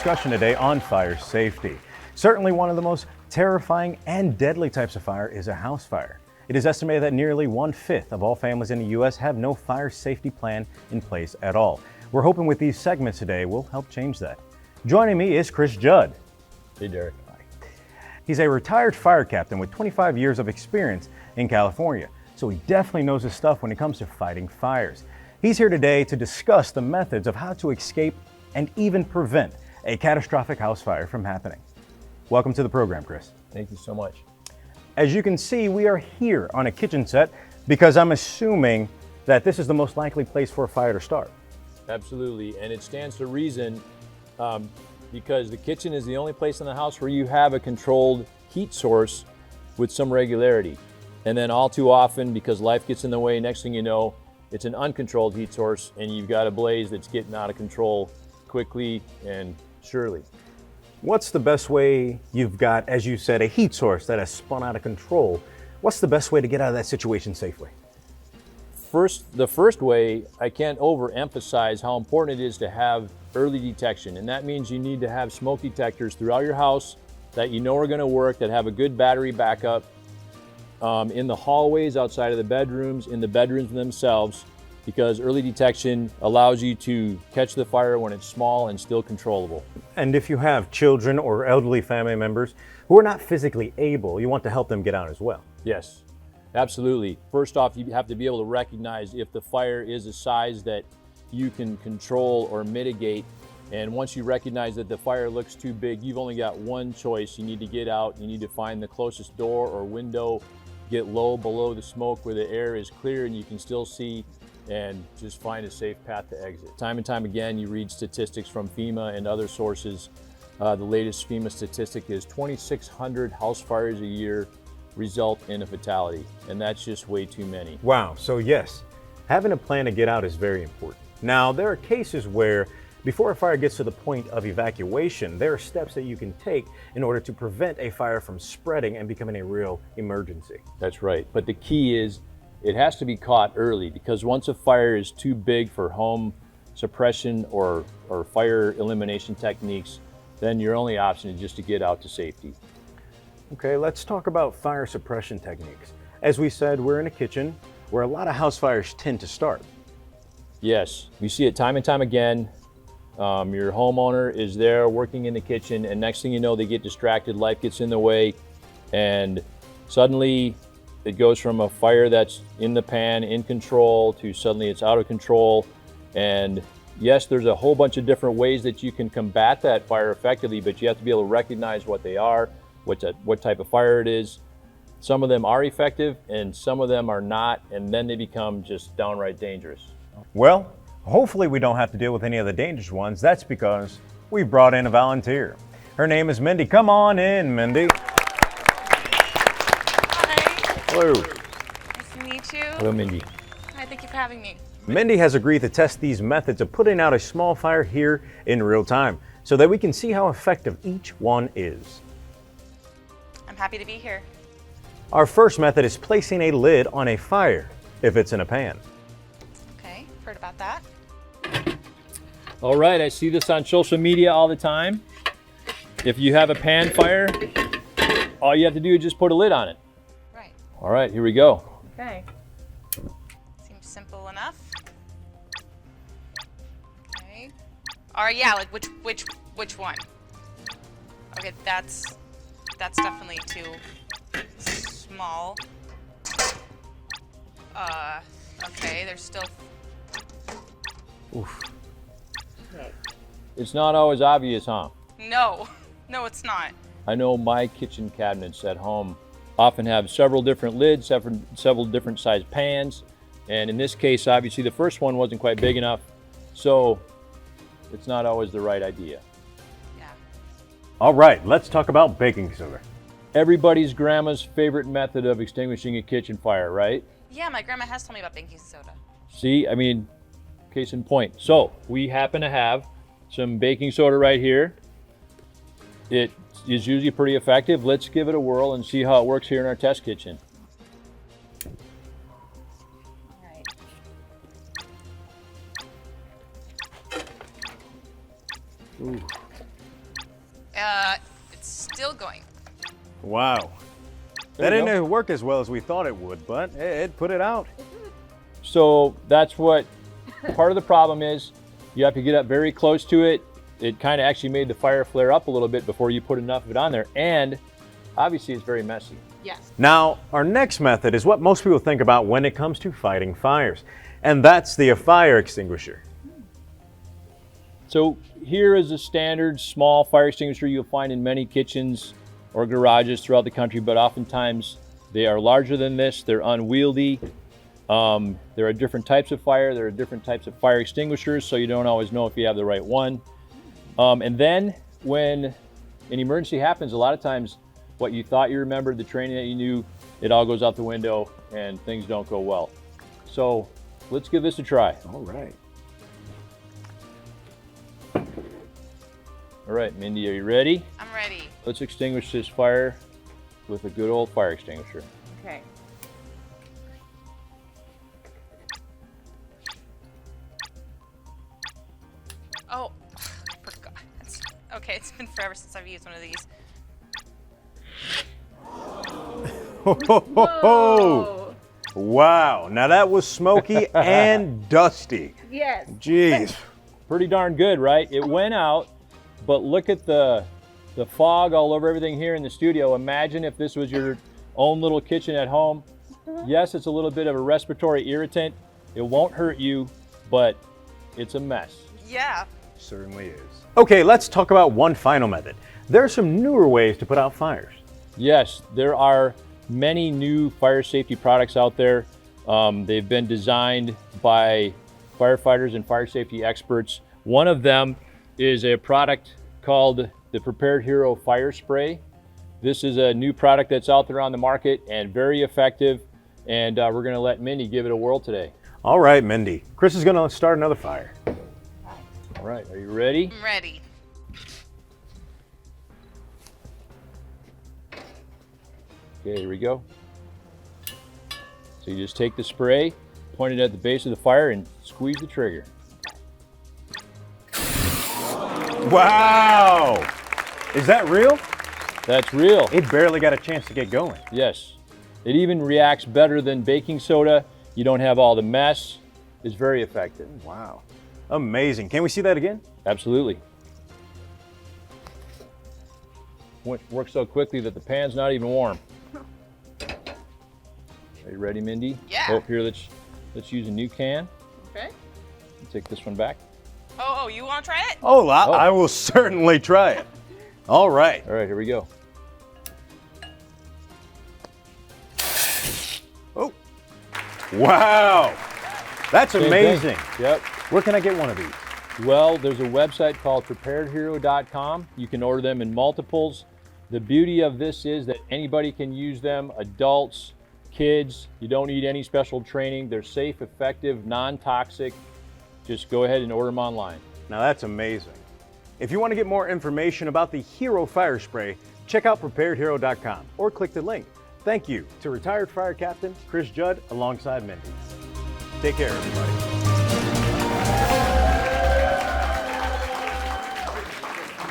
discussion today on fire safety. Certainly one of the most terrifying and deadly types of fire is a house fire. It is estimated that nearly 1/5 of all families in the U.S. have no fire safety plan in place at all. We're hoping with these segments today will help change that. Joining me is Chris Judd. Hey, Derek. He's a retired fire captain with 25 years of experience in California, so he definitely knows his stuff when it comes to fighting fires. He's here today to discuss the methods of how to escape and even prevent a catastrophic house fire from happening. Welcome to the program, Chris. Thank you so much. As you can see, we are here on a kitchen set because I'm assuming that this is the most likely place for a fire to start. Absolutely, and it stands to reason because the kitchen is the only place in the house where you have a controlled heat source with some regularity. And then all too often, because life gets in the way, next thing you know, it's an uncontrolled heat source and you've got a blaze that's getting out of control quickly and surely. What's the best way you've got, as you said, a heat source that has spun out of control? What's the best way to get out of that situation safely? The first way, I can't overemphasize how important it is to have early detection. And that means you need to have smoke detectors throughout your house that you know are going to work, that have a good battery backup in the hallways, outside of the bedrooms, in the bedrooms themselves, because early detection allows you to catch the fire when it's small and still controllable. And if you have children or elderly family members who are not physically able, you want to help them get out as well. Yes, absolutely. First off, you have to be able to recognize if the fire is a size that you can control or mitigate. And once you recognize that the fire looks too big, you've only got one choice. You need to get out, you need to find the closest door or window, get low below the smoke where the air is clear and you can still see, and just find a safe path to exit. Time and time again, you read statistics from FEMA and other sources. The latest FEMA statistic is 2,600 house fires a year result in a fatality, and that's just way too many. Wow, so yes, having a plan to get out is very important. Now, there are cases where before a fire gets to the point of evacuation, there are steps that you can take in order to prevent a fire from spreading and becoming a real emergency. That's right, but the key is it has to be caught early, because once a fire is too big for home suppression or fire elimination techniques, then your only option is just to get out to safety. Okay, let's talk about fire suppression techniques. As we said, we're in a kitchen where a lot of house fires tend to start. Yes, we see it time and time again. Your homeowner is there working in the kitchen, and next thing you know, they get distracted, life gets in the way, and suddenly it goes from a fire that's in the pan, in control, to suddenly it's out of control. And yes, there's a whole bunch of different ways that you can combat that fire effectively, but you have to be able to recognize what they are, what type of fire it is. Some of them are effective and some of them are not, and then they become just downright dangerous. Well, hopefully we don't have to deal with any of the dangerous ones. That's because we brought in a volunteer. Her name is Mindy. Come on in, Mindy. Hello. Nice to meet you. Hello, Mindy. Hi, thank you for having me. Mindy has agreed to test these methods of putting out a small fire here in real time so that we can see how effective each one is. I'm happy to be here. Our first method is placing a lid on a fire if it's in a pan. Okay, heard about that. All right, I see this on social media all the time. If you have a pan fire, all you have to do is just put a lid on it. Right. All right, here we go. Okay. Seems simple enough. Okay. Or yeah, like which one? Okay, that's definitely too small. Okay, there's still. Oof. It's not always obvious, huh? No, it's not. I know my kitchen cabinets at home often have several different lids, several different sized pans. And in this case, obviously the first one wasn't quite big enough. So it's not always the right idea. Yeah. All right, let's talk about baking soda. Everybody's grandma's favorite method of extinguishing a kitchen fire, right? Yeah, my grandma has told me about baking soda. See, I mean, case in point. So we happen to have some baking soda right here. It is usually pretty effective. Let's give it a whirl and see how it works here in our test kitchen. All right. Ooh. Wow. There That we go. didn't work as well as we thought it would, but it put it out. So that's what part of the problem is. You have to get up very close to it. It kind of actually made the fire flare up a little bit before you put enough of it on there. And obviously it's very messy. Yes. Now, our next method is what most people think about when it comes to fighting fires, and that's the fire extinguisher. So here is a standard small fire extinguisher you'll find in many kitchens or garages throughout the country, but oftentimes they are larger than this. They're unwieldy. There are different types of fire. There are different types of fire extinguishers, so you don't always know if you have the right one. And then when an emergency happens, a lot of times what you thought you remembered, the training that you knew, it all goes out the window and things don't go well. So let's give this a try. All right. All right, Mindy, are you ready? I'm ready. Let's extinguish this fire with a good old fire extinguisher. Okay. Oh, I forgot. Okay, it's been forever since I've used one of these. Ho, ho, ho, ho. Wow. Now that was smoky and dusty. Yes. Jeez. Pretty darn good, right? It went out, but look at the fog all over everything here in the studio. Imagine if this was your own little kitchen at home. Yes, it's a little bit of a respiratory irritant. It won't hurt you, but it's a mess. Yeah. Certainly is. Okay, let's talk about one final method. There are some newer ways to put out fires. Yes, there are many new fire safety products out there. They've been designed by firefighters and fire safety experts. One of them is a product called the Prepared Hero Fire Spray. This is a new product that's out there on the market and very effective. And we're gonna let Mindy give it a whirl today. All right, Mindy. Chris is going to start another fire. All right, are you ready? I'm ready. Okay, here we go. So you just take the spray, point it at the base of the fire, and squeeze the trigger. Wow. Is that real? That's real. It barely got a chance to get going. Yes. It even reacts better than baking soda. You don't have all the mess. It's very effective. Wow. Amazing. Can we see that again? Absolutely. Works so quickly that the pan's not even warm. Are you ready, Mindy? Yeah. Oh, here, let's use a new can. Okay. Take this one back. Oh, you want to try it? Oh, I will certainly try it. All right. All right, here we go. Oh. Wow. That's Same amazing. thing. Yep. Where can I get one of these? Well, there's a website called preparedhero.com. You can order them in multiples. The beauty of this is that anybody can use them, adults, kids. You don't need any special training. They're safe, effective, non-toxic. Just go ahead and order them online. Now that's amazing. If you want to get more information about the Hero Fire Spray, check out preparedhero.com or click the link. Thank you to retired fire captain Chris Judd alongside Mindy. Take care, everybody.